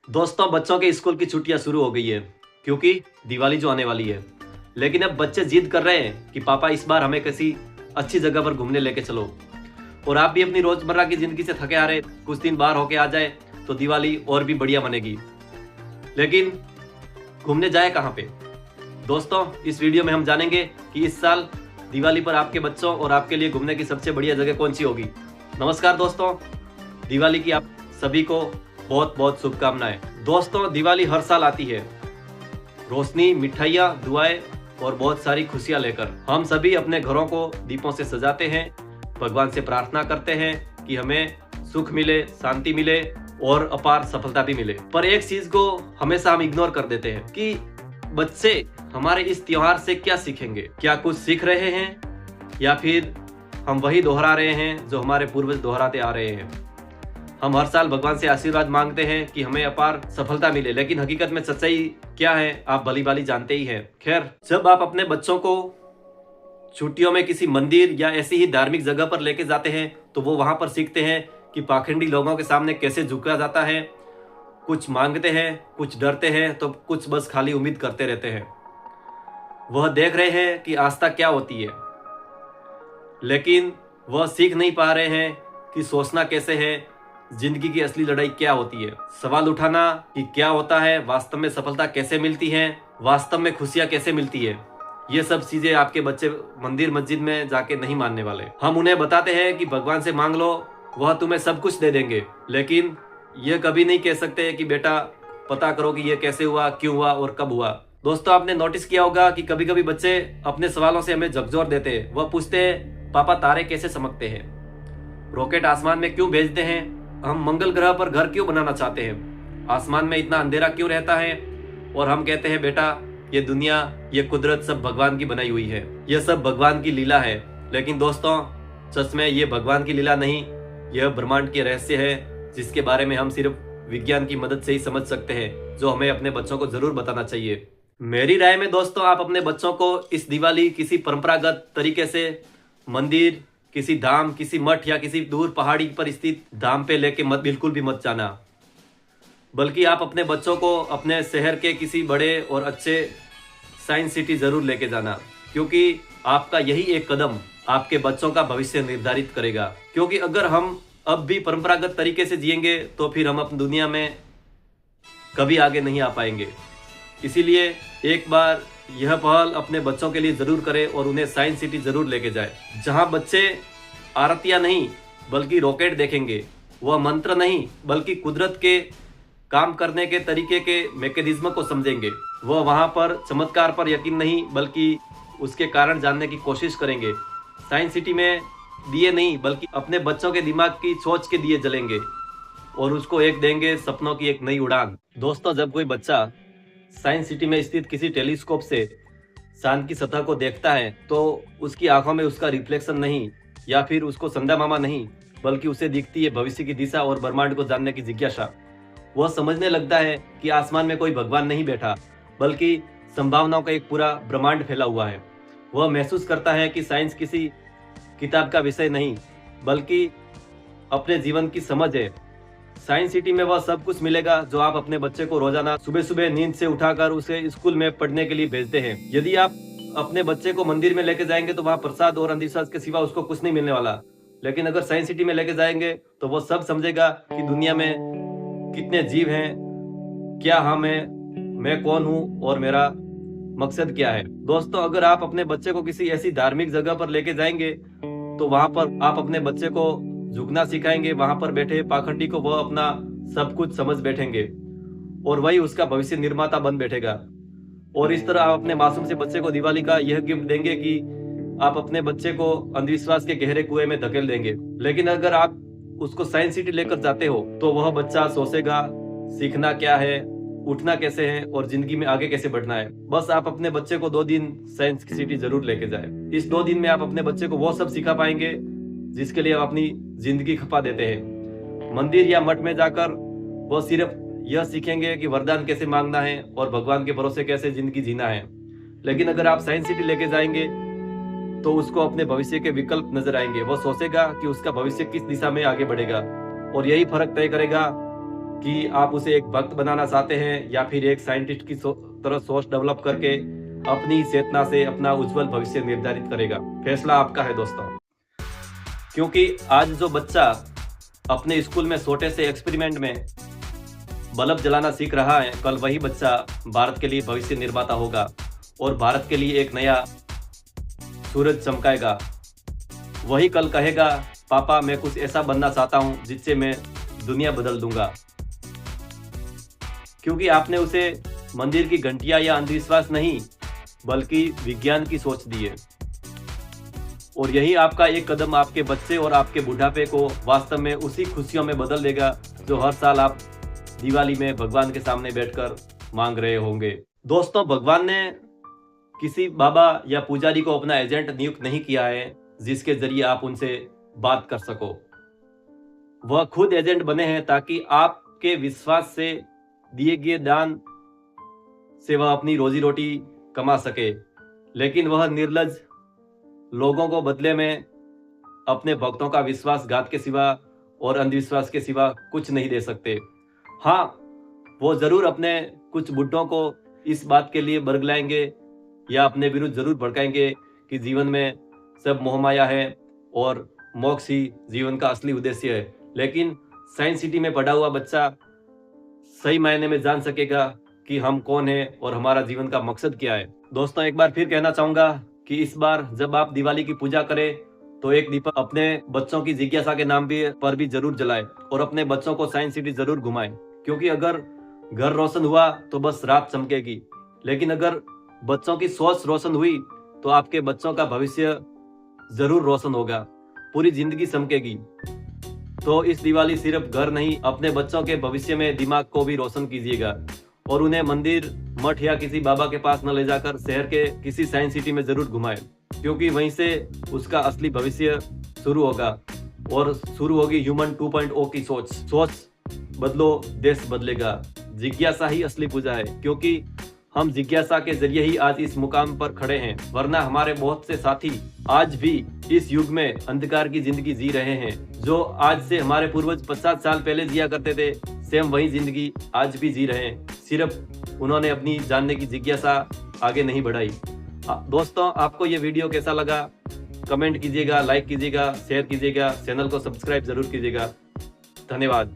दोस्तों, बच्चों के स्कूल की छुट्टियां शुरू हो गई है क्योंकि दिवाली जो आने वाली है। लेकिन अब बच्चे जिद कर रहे हैं कि पापा इस बार हमें किसी अच्छी जगह पर घूमने लेके चलो। और आप भी अपनी रोजमर्रा की जिंदगी से थके आ रहे, कुछ दिन बाहर होके आ जाए तो दिवाली और भी बढ़िया बनेगी। लेकिन घूमने जाए कहाँ पे? दोस्तों, इस वीडियो में हम जानेंगे कि इस साल दिवाली पर आपके बच्चों और आपके लिए घूमने की सबसे बढ़िया जगह कौन सी होगी। नमस्कार दोस्तों, दिवाली की आप सभी को बहुत बहुत शुभकामनाएं। दोस्तों, दिवाली हर साल आती है, रोशनी, मिठाइयाँ, दुआएं और बहुत सारी खुशियां लेकर। हम सभी अपने घरों को दीपों से सजाते हैं, भगवान से प्रार्थना करते हैं कि हमें सुख मिले, शांति मिले और अपार सफलता भी मिले। पर एक चीज को हमेशा हम इग्नोर कर देते हैं कि बच्चे हमारे इस त्योहार से क्या सीखेंगे। क्या कुछ सीख रहे हैं या फिर हम वही दोहरा रहे हैं जो हमारे पूर्वज दोहराते आ रहे हैं। हम हर साल भगवान से आशीर्वाद मांगते हैं कि हमें अपार सफलता मिले, लेकिन हकीकत में सच्चाई क्या है आप भली भाली जानते ही हैं। खैर, जब आप अपने बच्चों को छुट्टियों में किसी मंदिर या ऐसी ही धार्मिक जगह पर लेके जाते हैं तो वो वहां पर सीखते हैं कि पाखंडी लोगों के सामने कैसे झुका जाता है। कुछ मांगते हैं, कुछ डरते हैं, तो कुछ बस खाली उम्मीद करते रहते हैं। वह देख रहे हैं कि आस्था क्या होती है, लेकिन वह सीख नहीं पा रहे हैं कि सोचना कैसे है, जिंदगी की असली लड़ाई क्या होती है। सवाल उठाना कि क्या होता है, वास्तव में सफलता कैसे मिलती है, वास्तव में खुशियां कैसे मिलती है। ये सब चीजें आपके बच्चे मंदिर मस्जिद में जाके नहीं मानने वाले। हम उन्हें बताते हैं कि भगवान से मांग लो, वह तुम्हें सब कुछ दे देंगे, लेकिन यह कभी नहीं कह सकते कि बेटा पता करो कि यह कैसे हुआ, क्यों हुआ और कब हुआ। दोस्तों, आपने नोटिस किया होगा कि कभी कभी बच्चे अपने सवालों से हमें झकझोर देते हैं। वह पूछते हैं, पापा तारे कैसे चमकते हैं, रॉकेट आसमान में क्यों भेजते हैं, हम मंगल ग्रह पर घर क्यों बनाना चाहते हैं, आसमान में इतना अंधेरा क्यों रहता है। और हम कहते हैं, बेटा ये दुनिया, ये कुदरत सब भगवान की बनाई हुई है, यह सब भगवान की लीला है। लेकिन दोस्तों, सच में ये भगवान की लीला नहीं, यह ब्रह्मांड के रहस्य है जिसके बारे में हम सिर्फ विज्ञान की मदद से ही समझ सकते हैं, जो हमें अपने बच्चों को जरूर बताना चाहिए। मेरी राय में दोस्तों, आप अपने बच्चों को इस दिवाली किसी परंपरागत तरीके से मंदिर, किसी धाम, किसी मठ या किसी दूर पहाड़ी पर स्थित धाम पे लेके मत, बिल्कुल भी मत जाना। बल्कि आप अपने बच्चों को अपने शहर के किसी बड़े और अच्छे साइंस सिटी जरूर लेके जाना, क्योंकि आपका यही एक कदम आपके बच्चों का भविष्य निर्धारित करेगा। क्योंकि अगर हम अब भी परंपरागत तरीके से जिएंगे तो फिर हम अपनी दुनिया में कभी आगे नहीं आ पाएंगे। इसीलिए एक बार यह पहल अपने बच्चों के लिए जरूर करें और उन्हें साइंस सिटी जरूर लेके जाए, जहां बच्चे आरतियां नहीं बल्कि रॉकेट देखेंगे। वह मंत्र नहीं बल्कि कुदरत के काम करने के तरीके के मैकेनिज्म को समझेंगे। वह वहां पर चमत्कार पर यकीन नहीं बल्कि उसके कारण जानने की कोशिश करेंगे। साइंस सिटी में दिए नहीं बल्कि अपने बच्चों के दिमाग की सोच के दिए जलेंगे और उसको एक देंगे सपनों की एक नई उड़ान। दोस्तों, जब कोई बच्चा साइंस सिटी में स्थित किसी टेलीस्कोप से चांद की सतह को देखता है तो उसकी आंखों में उसका रिफ्लेक्शन नहीं या फिर उसको संदा मामा नहीं, बल्कि उसे दिखती है भविष्य की दिशा और ब्रह्मांड को जानने की जिज्ञासा। वह समझने लगता है कि आसमान में कोई भगवान नहीं बैठा, बल्कि संभावनाओं का एक पूरा ब्रह्मांड फैला हुआ है। वह महसूस करता है कि साइंस किसी किताब का विषय नहीं बल्कि अपने जीवन की समझ है। साइंस सिटी में वह सब कुछ मिलेगा जो आप अपने बच्चे को रोजाना सुबह सुबह नींद से उठाकर उसे स्कूल में पढ़ने के लिए भेजते हैं। यदि आप अपने बच्चे को मंदिर में लेके जाएंगे तो वहाँ प्रसाद और अंधविश्वास के सिवा उसको कुछ नहीं मिलने वाला। लेकिन अगर साइंस सिटी में लेके जाएंगे तो वह सब समझेगा कि दुनिया में कितने जीव हैं, क्या हम हैं, मैं कौन हूँ और मेरा मकसद क्या है। दोस्तों, अगर आप अपने बच्चे को किसी ऐसी धार्मिक जगह पर लेके जाएंगे तो वहां पर आप अपने बच्चे को झुकना सिखाएंगे। वहां पर बैठे पाखंडी को वह अपना सब कुछ समझ बैठेंगे और वही उसका भविष्य निर्माता बन बैठेगा। और इस तरह आप अपने मासूम से बच्चे को दिवाली का यह गिफ्ट देंगे कि आप अपने बच्चे को अंधविश्वास के गहरे कुएं में धकेल देंगे। लेकिन अगर आप उसको साइंस सिटी लेकर जाते हो तो वह बच्चा सोचेगा सीखना क्या है, उठना कैसे है और जिंदगी में आगे कैसे बढ़ना है। बस आप अपने बच्चे को 2 दिन साइंस की सिटी जरूर लेके जाए। इस 2 दिन में आप अपने बच्चे को वो सब सिखा पाएंगे जिसके लिए आप अपनी जिंदगी खपा देते हैं। मंदिर या मठ में जाकर वो सिर्फ यह सीखेंगे कि वरदान कैसे मांगना है और भगवान के भरोसे कैसे जिंदगी जीना है। लेकिन अगर आप साइंस सिटी लेके जाएंगे तो उसको अपने भविष्य के विकल्प नजर आएंगे। वो सोचेगा कि उसका भविष्य किस दिशा में आगे बढ़ेगा और यही फर्क तय करेगा कि आप उसे एक भक्त बनाना चाहते हैं या फिर एक साइंटिस्ट की तरह सोच डेवलप करके अपनी चेतना से अपना उज्जवल भविष्य निर्धारित करेगा। फैसला आपका है दोस्तों। क्योंकि आज जो बच्चा अपने स्कूल में छोटे से एक्सपेरिमेंट में बल्ब जलाना सीख रहा है, कल वही बच्चा भारत के लिए भविष्य निर्माता होगा और भारत के लिए एक नया सूरज चमकाएगा। वही कल कहेगा, पापा मैं कुछ ऐसा बनना चाहता हूं जिससे मैं दुनिया बदल दूंगा। क्योंकि आपने उसे मंदिर की घंटियां या अंधविश्वास नहीं बल्कि विज्ञान की सोच दी है। और यही आपका एक कदम आपके बच्चे और आपके बुढ़ापे को वास्तव में उसी खुशियों में बदल देगा जो हर साल आप दिवाली में भगवान के सामने बैठकर मांग रहे होंगे। दोस्तों, भगवान ने किसी बाबा या पुजारी को अपना एजेंट नियुक्त नहीं किया है जिसके जरिए आप उनसे बात कर सको। वह खुद एजेंट बने हैं ताकि आपके विश्वास से दिए गए दान से वह अपनी रोजी रोटी कमा सके। लेकिन वह निर्लज लोगों को बदले में अपने भक्तों का विश्वासघात के सिवा और अंधविश्वास के सिवा कुछ नहीं दे सकते। हाँ, वो जरूर अपने कुछ बुड्ढों को इस बात के लिए बरगलाएंगे या अपने विरुद्ध जरूर भड़काएंगे कि जीवन में सब मोहमाया है और मोक्ष ही जीवन का असली उद्देश्य है। लेकिन साइंस सिटी में पढ़ा हुआ बच्चा सही मायने में जान सकेगा कि हम कौन हैं और हमारा जीवन का मकसद क्या है। दोस्तों, एक बार फिर कहना चाहूंगा कि इस बार जब आप दिवाली की पूजा करें तो एक दीपक अपने बच्चों की जिज्ञासा के नाम पर भी जरूर जलाएं और अपने बच्चों को साइंस सिटी जरूर घुमाएं। क्योंकि अगर घर रोशन हुआ तो बस रात चमकेगी, लेकिन अगर बच्चों की सोच रोशन हुई तो आपके बच्चों का भविष्य जरूर रोशन होगा, पूरी जिंदगी चमकेगी। तो इस दिवाली सिर्फ घर नहीं, अपने बच्चों के भविष्य में दिमाग को भी रोशन कीजिएगा और उन्हें मंदिर, मठ या किसी बाबा के पास न ले जाकर शहर के किसी साइंस सिटी में जरूर घुमाएं, क्योंकि वहीं से उसका असली भविष्य शुरू होगा और शुरू होगी ह्यूमन 2.0 की सोच बदलो, देश बदलेगा। जिज्ञासा ही असली पूजा है, क्योंकि हम जिज्ञासा के जरिए ही आज इस मुकाम पर खड़े हैं, वरना हमारे बहुत से साथी आज भी इस युग में अंधकार की जिंदगी जी रहे हैं। जो आज से हमारे पूर्वज 50 साल पहले जिया करते थे, सेम वही जिंदगी आज भी जी रहे हैं, सिर्फ उन्होंने अपनी जानने की जिज्ञासा आगे नहीं बढ़ाई। दोस्तों, आपको ये वीडियो कैसा लगा कमेंट कीजिएगा, लाइक कीजिएगा, शेयर कीजिएगा, चैनल को सब्सक्राइब जरूर कीजिएगा। धन्यवाद।